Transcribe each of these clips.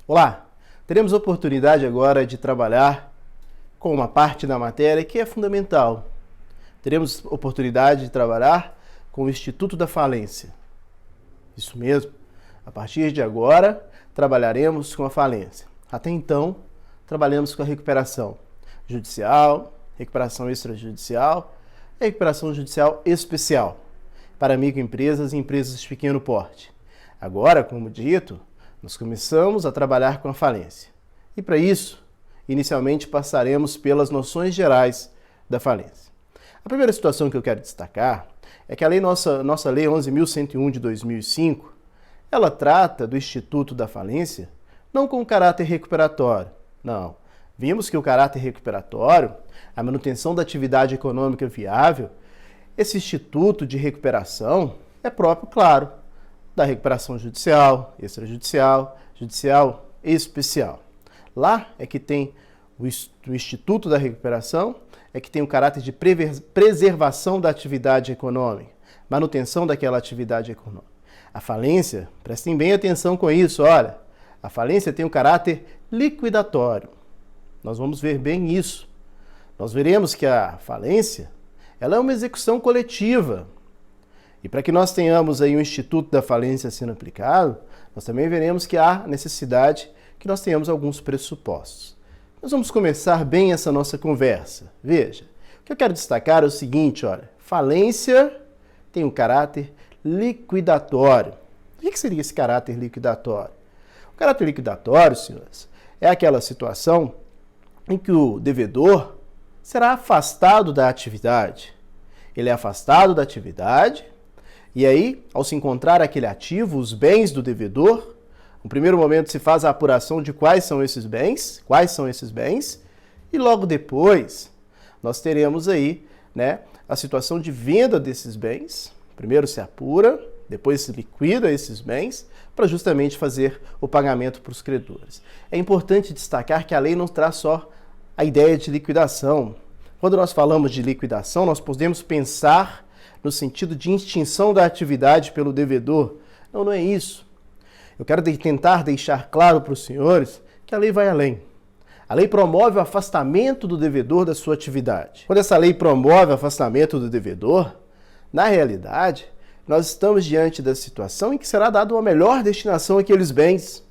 Olá! Teremos a oportunidade agora de trabalhar com uma parte da matéria que é fundamental. Teremos oportunidade de trabalhar com o Instituto da Falência. Isso mesmo. A partir de agora, trabalharemos com a falência. Até então, trabalhamos com a recuperação judicial, recuperação extrajudicial e recuperação judicial especial para microempresas e empresas de pequeno porte. Agora, como dito, nós começamos a trabalhar com a falência. E para isso, inicialmente passaremos pelas noções gerais da falência. A primeira situação que eu quero destacar é que a nossa Lei 11.101 de 2005, ela trata do Instituto da Falência não com caráter recuperatório. Não. Vimos que o caráter recuperatório, a manutenção da atividade econômica viável, esse instituto de recuperação é próprio, claro, da recuperação judicial, extrajudicial, judicial e especial. Lá é que tem o Instituto da Recuperação, é que tem o caráter de preservação da atividade econômica, manutenção daquela atividade econômica. A falência, prestem bem atenção com isso, olha, a falência tem um caráter liquidatório. Nós vamos ver bem isso. Nós veremos que a falência, ela é uma execução coletiva. E para que nós tenhamos aí o Instituto da Falência sendo aplicado, nós também veremos que há necessidade que nós tenhamos alguns pressupostos. Nós vamos começar bem essa nossa conversa. Veja, o que eu quero destacar é o seguinte, olha, falência tem um caráter liquidatório. O que seria esse caráter liquidatório? O caráter liquidatório, senhores, é aquela situação em que o devedor será afastado da atividade. Ele é afastado da atividade e aí, ao se encontrar aquele ativo, os bens do devedor, no primeiro momento se faz a apuração de quais são esses bens, e logo depois nós teremos aí, a situação de venda desses bens. Primeiro se apura, depois se liquida esses bens para justamente fazer o pagamento para os credores. É importante destacar que a lei não traz só a ideia de liquidação. Quando nós falamos de liquidação, nós podemos pensar no sentido de extinção da atividade pelo devedor. Não é isso. Eu quero tentar deixar claro para os senhores que a lei vai além. A lei promove o afastamento do devedor da sua atividade. Quando essa lei promove o afastamento do devedor, na realidade, nós estamos diante da situação em que será dada uma melhor destinação àqueles bens.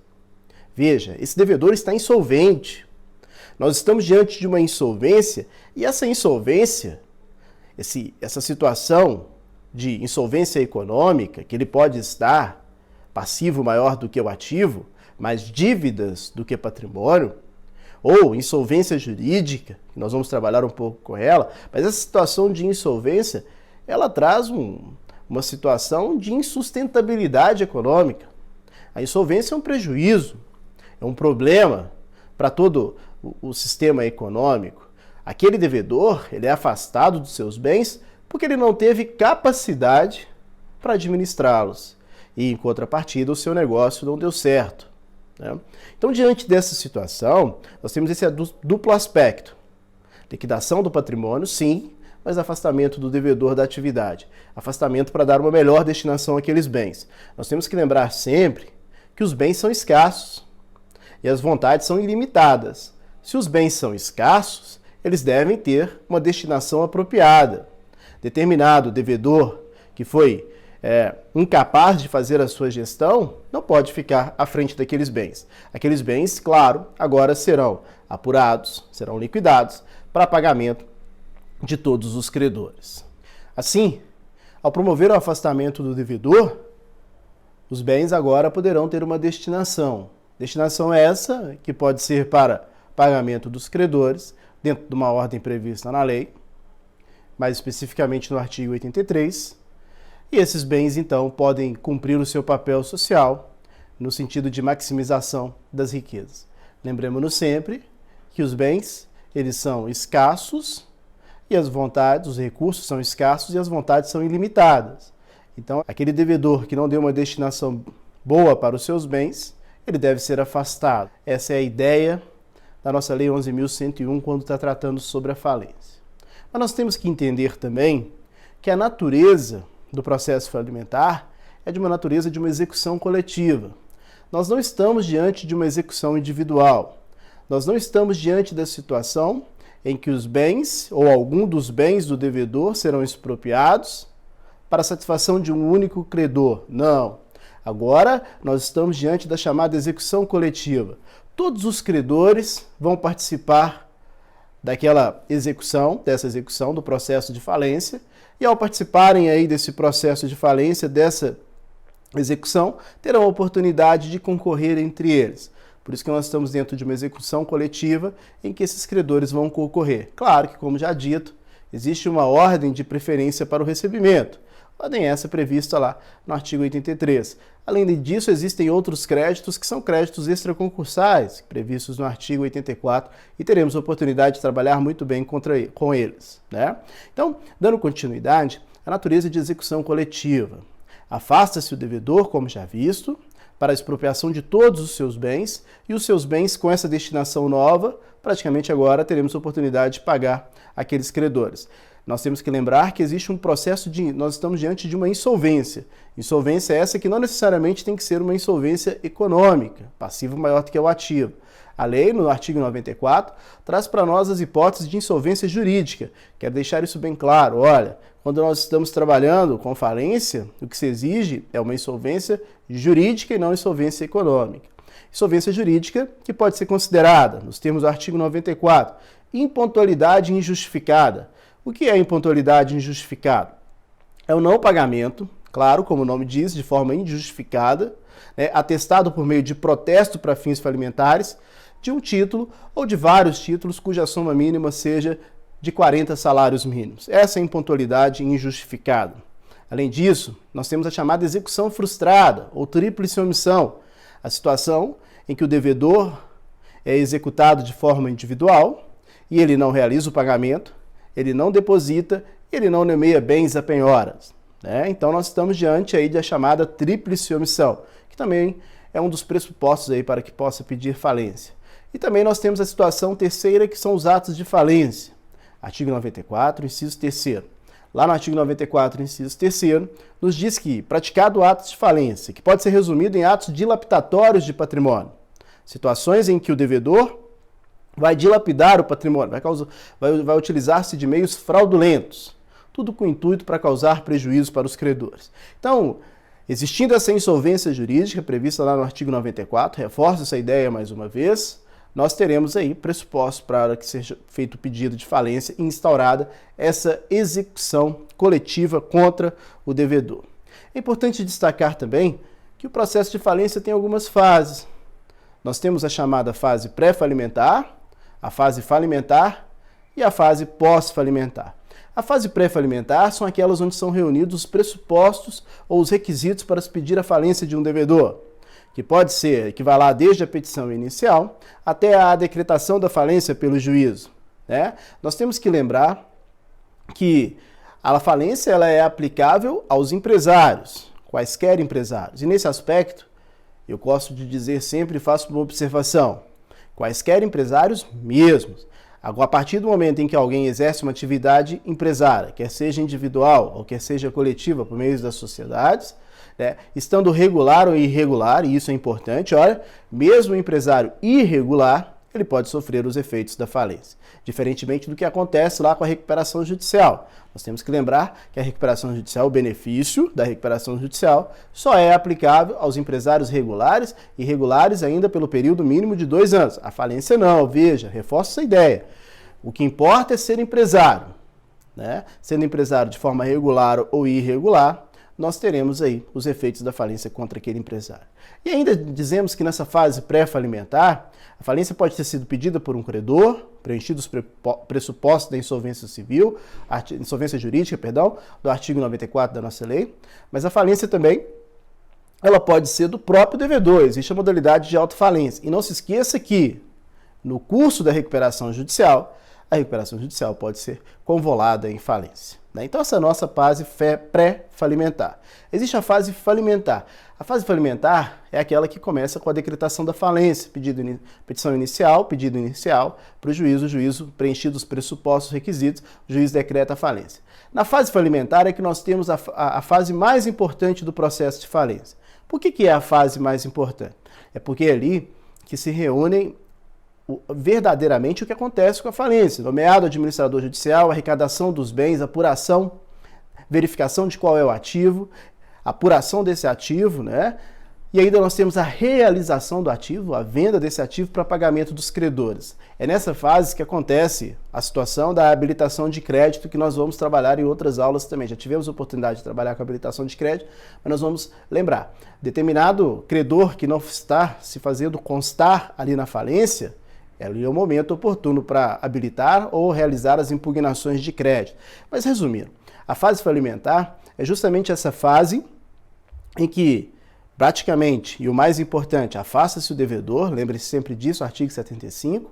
Veja, esse devedor está insolvente. Nós estamos diante de uma insolvência e essa insolvência, essa situação de insolvência econômica, que ele pode estar passivo maior do que o ativo, mas dívidas do que patrimônio, ou insolvência jurídica, que nós vamos trabalhar um pouco com ela, mas essa situação de insolvência, ela traz uma situação de insustentabilidade econômica. A insolvência é um prejuízo, é um problema para todo o sistema econômico. Aquele devedor, ele é afastado dos seus bens porque ele não teve capacidade para administrá-los. E, em contrapartida, o seu negócio não deu certo. Então, diante dessa situação, nós temos esse duplo aspecto. Liquidação do patrimônio, sim, mas afastamento do devedor da atividade. Afastamento para dar uma melhor destinação àqueles bens. Nós temos que lembrar sempre que os bens são escassos e as vontades são ilimitadas. Se os bens são escassos, eles devem ter uma destinação apropriada. Determinado devedor que foi incapaz de fazer a sua gestão, não pode ficar à frente daqueles bens. Aqueles bens, claro, agora serão apurados, serão liquidados para pagamento de todos os credores. Assim, ao promover o afastamento do devedor, os bens agora poderão ter uma destinação. Destinação essa que pode ser para pagamento dos credores, dentro de uma ordem prevista na lei, mais especificamente no artigo 83, e esses bens, então, podem cumprir o seu papel social no sentido de maximização das riquezas. Lembremos-nos sempre que os bens, eles são escassos e as vontades, os recursos são escassos e as vontades são ilimitadas. Então, aquele devedor que não deu uma destinação boa para os seus bens, ele deve ser afastado. Essa é a ideia da nossa Lei 11.101 quando está tratando sobre a falência. Mas nós temos que entender também que a natureza do processo falimentar é de uma natureza de uma execução coletiva. nós não estamos diante de uma execução individual. Nós não estamos diante da situação em que os bens ou algum dos bens do devedor serão expropriados para a satisfação de um único credor. Não. Agora, nós estamos diante da chamada execução coletiva. Todos os credores vão participar dessa execução do processo de falência, e ao participarem aí desse processo de falência, dessa execução, terão a oportunidade de concorrer entre eles. Por isso que nós estamos dentro de uma execução coletiva em que esses credores vão concorrer. Claro que, como já dito, existe uma ordem de preferência para o recebimento. Ordem essa prevista lá no artigo 83. Além disso, existem outros créditos que são créditos extraconcursais, previstos no artigo 84, e teremos a oportunidade de trabalhar muito bem com eles, né? Então, dando continuidade, a natureza de execução coletiva. Afasta-se o devedor, como já visto, para a expropriação de todos os seus bens, e os seus bens com essa destinação nova, praticamente agora teremos a oportunidade de pagar aqueles credores. Nós temos que lembrar que existe um processo nós estamos diante de uma insolvência. Insolvência essa que não necessariamente tem que ser uma insolvência econômica, passivo maior do que o ativo. A lei, no artigo 94, traz para nós as hipóteses de insolvência jurídica. Quero deixar isso bem claro. Olha, quando nós estamos trabalhando com falência, o que se exige é uma insolvência jurídica e não insolvência econômica. Insolvência jurídica que pode ser considerada, nos termos do artigo 94, impontualidade injustificada. O que é impontualidade injustificada? É o não pagamento, claro, como o nome diz, de forma injustificada, atestado por meio de protesto para fins falimentares, de um título ou de vários títulos cuja soma mínima seja de 40 salários mínimos. Essa é a impontualidade injustificada. Além disso, nós temos a chamada execução frustrada ou tríplice omissão, a situação em que o devedor é executado de forma individual e ele não realiza o pagamento, ele não deposita, ele não nomeia bens a penhoras. Então nós estamos diante aí da chamada tríplice omissão, que também é um dos pressupostos aí para que possa pedir falência. E também nós temos a situação terceira, que são os atos de falência. Artigo 94, inciso 3º. Lá no artigo 94, inciso 3º, nos diz que praticado atos de falência, que pode ser resumido em atos dilapidatórios de patrimônio, situações em que o devedor vai dilapidar o patrimônio, vai utilizar-se de meios fraudulentos, tudo com o intuito para causar prejuízo para os credores. Então, existindo essa insolvência jurídica prevista lá no artigo 94, reforço essa ideia mais uma vez, nós teremos aí pressupostos para que seja feito o pedido de falência e instaurada essa execução coletiva contra o devedor. É importante destacar também que o processo de falência tem algumas fases. Nós temos a chamada fase pré-falimentar, a fase falimentar e a fase pós-falimentar. A fase pré-falimentar são aquelas onde são reunidos os pressupostos ou os requisitos para se pedir a falência de um devedor, que pode ser, que vai lá desde a petição inicial até a decretação da falência pelo juízo. Nós temos que lembrar que a falência ela é aplicável aos empresários, quaisquer empresários. E nesse aspecto, eu gosto de dizer sempre, faço uma observação, quaisquer empresários mesmos. A partir do momento em que alguém exerce uma atividade empresária, quer seja individual ou quer seja coletiva por meio das sociedades, estando regular ou irregular, e isso é importante, olha, mesmo o empresário irregular, ele pode sofrer os efeitos da falência, diferentemente do que acontece lá com a recuperação judicial. Nós temos que lembrar que a recuperação judicial, o benefício da recuperação judicial, só é aplicável aos empresários regulares e irregulares ainda pelo período mínimo de 2 anos. A falência não, veja, reforço essa ideia. O que importa é ser empresário. Sendo empresário de forma regular ou irregular, nós teremos aí os efeitos da falência contra aquele empresário. E ainda dizemos que nessa fase pré-falimentar, a falência pode ter sido pedida por um credor, preenchidos os pressupostos da insolvência civil, insolvência jurídica, perdão, do artigo 94 da nossa lei, mas a falência também, ela pode ser do próprio devedor, existe a modalidade de autofalência. E não se esqueça que, no curso da recuperação judicial, a recuperação judicial pode ser convolada em falência. Então, essa é a nossa fase pré-falimentar. Existe a fase falimentar. A fase falimentar é aquela que começa com a decretação da falência, petição inicial, pedido inicial para o juízo preenchido os pressupostos requisitos, o juiz decreta a falência. Na fase falimentar é que nós temos a fase mais importante do processo de falência. Por que é a fase mais importante? É porque é ali que se reúnem verdadeiramente o que acontece com a falência. Nomeado administrador judicial, arrecadação dos bens, apuração, verificação de qual é o ativo, apuração desse ativo, né? E ainda nós temos a realização do ativo, a venda desse ativo para pagamento dos credores. É nessa fase que acontece a situação da habilitação de crédito, que nós vamos trabalhar em outras aulas também. Já tivemos a oportunidade de trabalhar com a habilitação de crédito, mas nós vamos lembrar. Determinado credor que não está se fazendo constar ali na falência, ali é o momento oportuno para habilitar ou realizar as impugnações de crédito. Mas resumindo, a fase falimentar é justamente essa fase em que praticamente, e o mais importante, afasta-se o devedor, lembre-se sempre disso, artigo 75,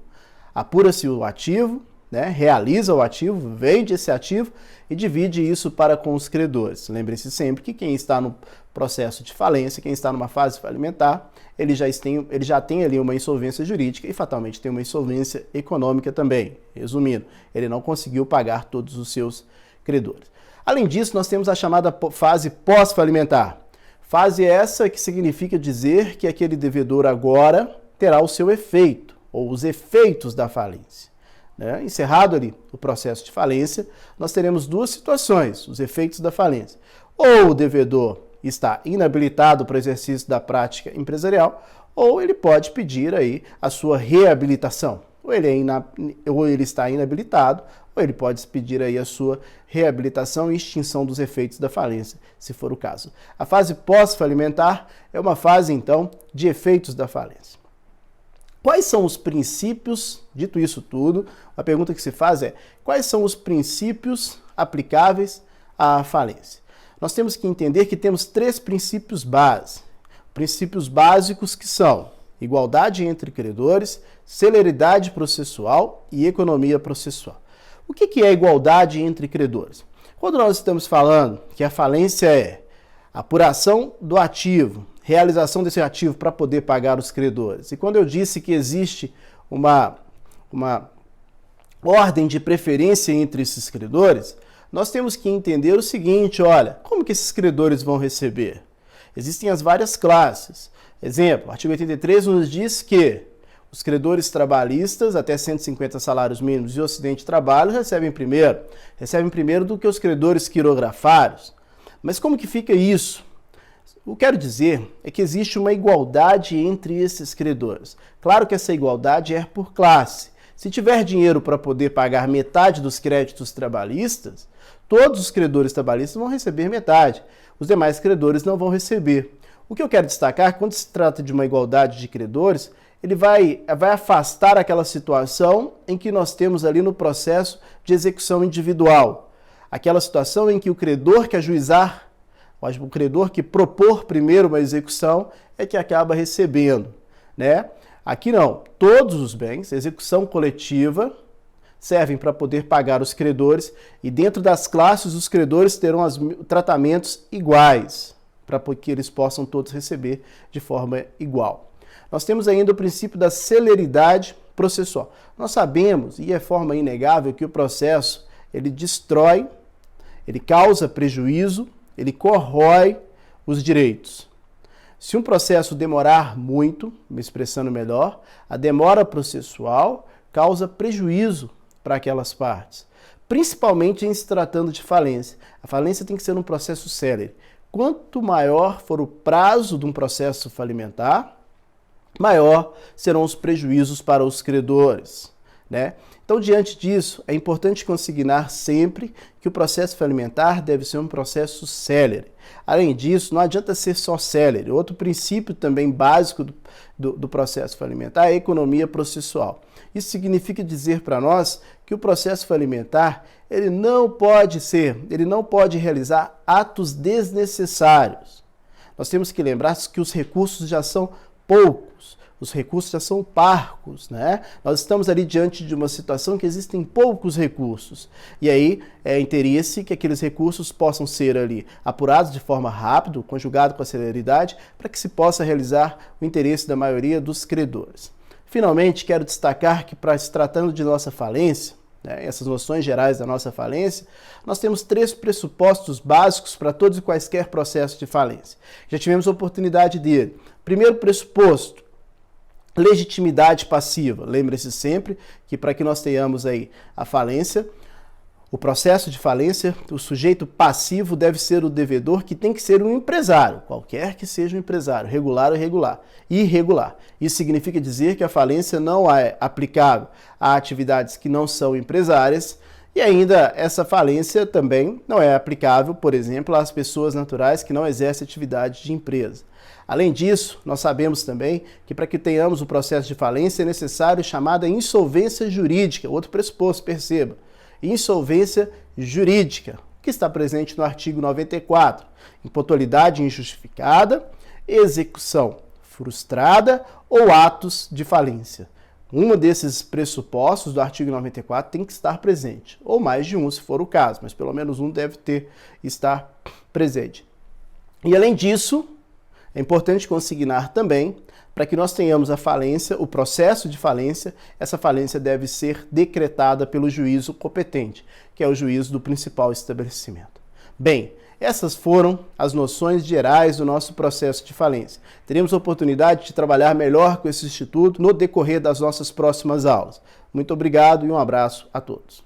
apura-se o ativo, né, realiza o ativo, vende esse ativo e divide isso para com os credores. Lembre-se sempre que quem está no processo de falência, quem está numa fase falimentar, ele já tem ali uma insolvência jurídica e fatalmente tem uma insolvência econômica também. Resumindo, ele não conseguiu pagar todos os seus credores. Além disso, nós temos a chamada fase pós-falimentar. Fase essa que significa dizer que aquele devedor agora terá o seu efeito, ou os efeitos da falência. Encerrado ali o processo de falência, nós teremos duas situações, os efeitos da falência. Ou o devedor está inabilitado para o exercício da prática empresarial, ou ele pode pedir aí a sua reabilitação. Ou ele está inabilitado, ou ele pode pedir aí a sua reabilitação e extinção dos efeitos da falência, se for o caso. A fase pós-falimentar é uma fase, então, de efeitos da falência. Quais são os princípios, dito isso tudo, a pergunta que se faz é, quais são os princípios aplicáveis à falência? Nós temos que entender que temos três princípios básicos. Princípios básicos que são igualdade entre credores, celeridade processual e economia processual. O que é igualdade entre credores? Quando nós estamos falando que a falência é apuração do ativo, realização desse ativo para poder pagar os credores. E quando eu disse que existe uma ordem de preferência entre esses credores, nós temos que entender o seguinte, olha, como que esses credores vão receber? Existem as várias classes. Exemplo, o artigo 83 nos diz que os credores trabalhistas até 150 salários mínimos e o acidente de trabalho recebem primeiro do que os credores quirografários. Mas como que fica isso? O que eu quero dizer é que existe uma igualdade entre esses credores. Claro que essa igualdade é por classe. Se tiver dinheiro para poder pagar metade dos créditos trabalhistas, todos os credores trabalhistas vão receber metade. Os demais credores não vão receber. O que eu quero destacar, quando se trata de uma igualdade de credores, ele vai afastar aquela situação em que nós temos ali no processo de execução individual. Aquela situação em que o credor que ajuizar, o credor que propor primeiro uma execução é que acaba recebendo, né? Aqui não, todos os bens, execução coletiva, servem para poder pagar os credores e dentro das classes os credores terão tratamentos iguais, para que eles possam todos receber de forma igual. Nós temos ainda o princípio da celeridade processual. Nós sabemos, e é forma inegável, que o processo ele destrói, ele causa prejuízo, ele corrói os direitos. Se um processo demorar muito, me expressando melhor, a demora processual causa prejuízo para aquelas partes, principalmente em se tratando de falência. A falência tem que ser um processo célere. Quanto maior for o prazo de um processo falimentar, maior serão os prejuízos para os credores, né? Então, diante disso, é importante consignar sempre que o processo falimentar deve ser um processo célere. Além disso, não adianta ser só célere. Outro princípio também básico do processo falimentar é a economia processual. Isso significa dizer para nós que o processo falimentar ele não pode realizar atos desnecessários. Nós temos que lembrar que os recursos já são poucos. os recursos já são parcos, né? Nós estamos ali diante de uma situação que existem poucos recursos. E aí é interesse que aqueles recursos possam ser ali apurados de forma rápida, conjugado com a celeridade, para que se possa realizar o interesse da maioria dos credores. Finalmente, quero destacar que, para se tratando de nossa falência, essas noções gerais da nossa falência, nós temos 3 pressupostos básicos para todos e quaisquer processos de falência. Já tivemos a oportunidade dele. Primeiro pressuposto, legitimidade passiva. Lembre-se sempre que para que nós tenhamos aí a falência, o processo de falência, o sujeito passivo deve ser o devedor, que tem que ser um empresário, qualquer que seja o empresário, regular ou irregular. Isso significa dizer que a falência não é aplicável a atividades que não são empresárias e ainda essa falência também não é aplicável, por exemplo, às pessoas naturais que não exercem atividade de empresa. Além disso, nós sabemos também que para que tenhamos o processo de falência é necessário chamada insolvência jurídica, outro pressuposto, perceba. Insolvência jurídica, que está presente no artigo 94, impotualidade injustificada, execução frustrada ou atos de falência. Um desses pressupostos do artigo 94 tem que estar presente, ou mais de um se for o caso, mas pelo menos um deve estar presente. E além disso, é importante consignar também, para que nós tenhamos a falência, o processo de falência, essa falência deve ser decretada pelo juízo competente, que é o juízo do principal estabelecimento. Bem, essas foram as noções gerais do nosso processo de falência. Teremos a oportunidade de trabalhar melhor com esse instituto no decorrer das nossas próximas aulas. Muito obrigado e um abraço a todos.